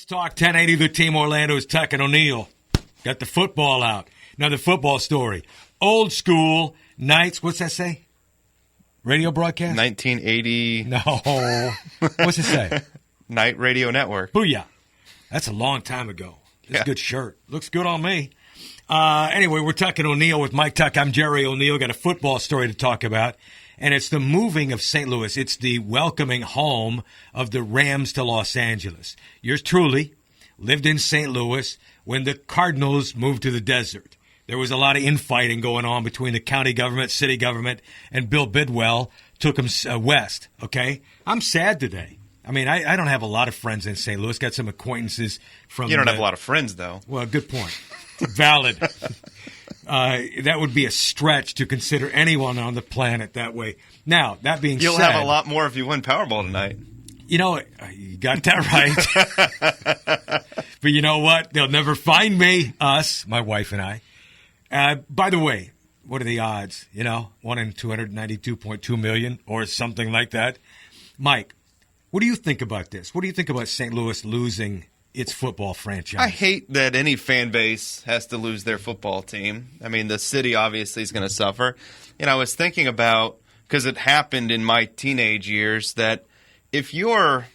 Sports Talk 1080, the team Orlando's Tuck and O'Neill. Got the football out. Another football story. Old school nights. What's that say? Radio broadcast? 1980. No. What's it say? Night Radio Network. Booyah. That's a long time ago. It's a good shirt. Looks good on me. Anyway, we're Tuck and O'Neill with Mike Tuck. I'm Jerry O'Neill. Got a football story to talk about. And it's the moving of St. Louis. It's the welcoming home of the Rams to Los Angeles. Yours truly lived in St. Louis when the Cardinals moved to the desert. There was a lot of infighting going on between the county government, city government, and Bill Bidwell took them west, okay? I'm sad today. I mean, I don't have a lot of friends in St. Louis. Got some acquaintances from... You don't have a lot of friends, though. Well, good point. Valid. That would be a stretch to consider anyone on the planet that way. Now, that being You'll said... have a lot more if you win Powerball tonight. You know, you got that right. But you know what? They'll never find me, us, my wife and I. By the way, what are the odds? 1 in 292.2 million or something like that. Mike, what do you think about this? What do you think about St. Louis losing its football franchise? I hate that any fan base has to lose their football team. I mean, the city obviously is going to suffer. I was thinking about, because it happened in my teenage years, that if you're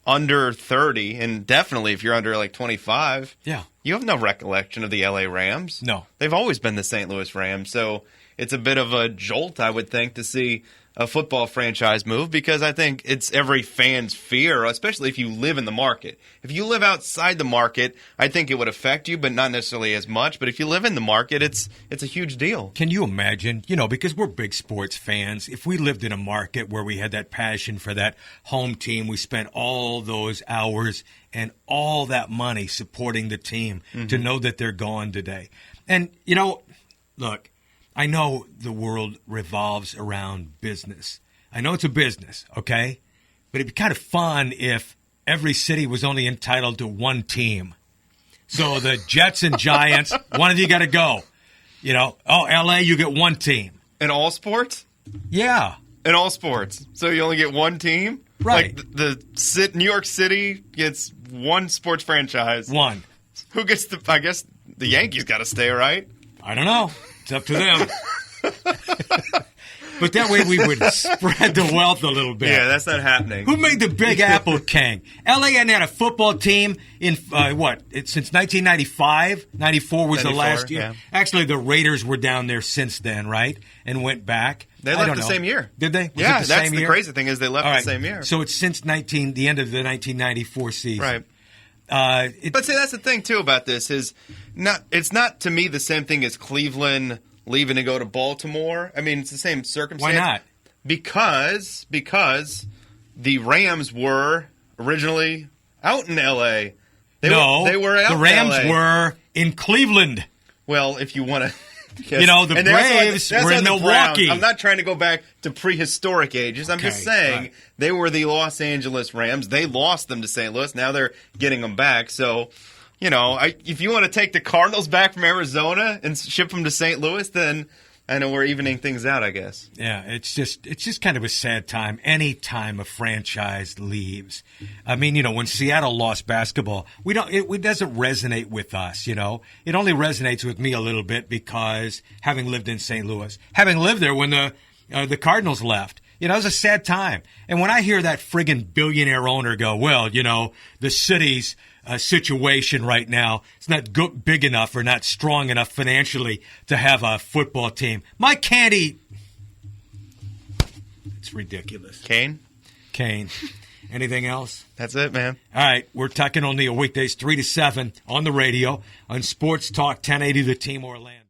under 30, and definitely if you're under like 25, you have no recollection of the LA Rams. No. They've always been the St. Louis Rams. So it's a bit of a jolt, I would think, to see a football franchise move, because I think it's every fan's fear, especially if you live in the market. If you live outside the market, I think it would affect you, but not necessarily as much. But if you live in the market, it's a huge deal. Can you imagine, because we're big sports fans, if we lived in a market where we had that passion for that home team, we spent all those hours and all that money supporting the team to know that they're gone today. And, look, I know the world revolves around business. I know it's a business, okay? But it'd be kind of fun if every city was only entitled to one team. So the Jets and Giants, one of you got to go. L.A., you get one team. In all sports? Yeah. In all sports. So you only get one team? Right. Like the New York City gets one sports franchise. One. Who gets I guess the Yankees got to stay, right? I don't know. It's up to them. But that way we would spread the wealth a little bit. Yeah, that's not happening. Who made the Big Apple king? L.A. hadn't had a football team in, since 1995? 94 was the last year. Yeah. Actually, the Raiders were down there since then, right? And went back. They left the same year. Did they? Was that's the crazy thing is they left the same year. So it's since the end of the 1994 season. Right. But see, that's the thing, too, about this is it's not, to me, the same thing as Cleveland leaving to go to Baltimore. I mean, it's the same circumstance. Why not? Because the Rams were originally out in L.A. They were out in LA. The Rams were in Cleveland. Well, if you want to... the Braves were in Milwaukee. I'm not trying to go back to prehistoric ages. I'm just saying they were the Los Angeles Rams. They lost them to St. Louis. Now they're getting them back. So, if you want to take the Cardinals back from Arizona and ship them to St. Louis, then I know we're evening things out, I guess. Yeah, it's just kind of a sad time. Any time a franchise leaves. I mean, when Seattle lost basketball, it doesn't resonate with us, It only resonates with me a little bit because having lived in St. Louis, having lived there when the Cardinals left, it was a sad time. And when I hear that friggin' billionaire owner go, well, the city's situation right now, it's not big enough or not strong enough financially to have a football team. Mike can't eat. It's ridiculous. Kane? Anything else? That's it, man. All right, we're Tuck and O'Neill weekdays 3 to 7 on the radio on Sports Talk 1080 The Team Orlando.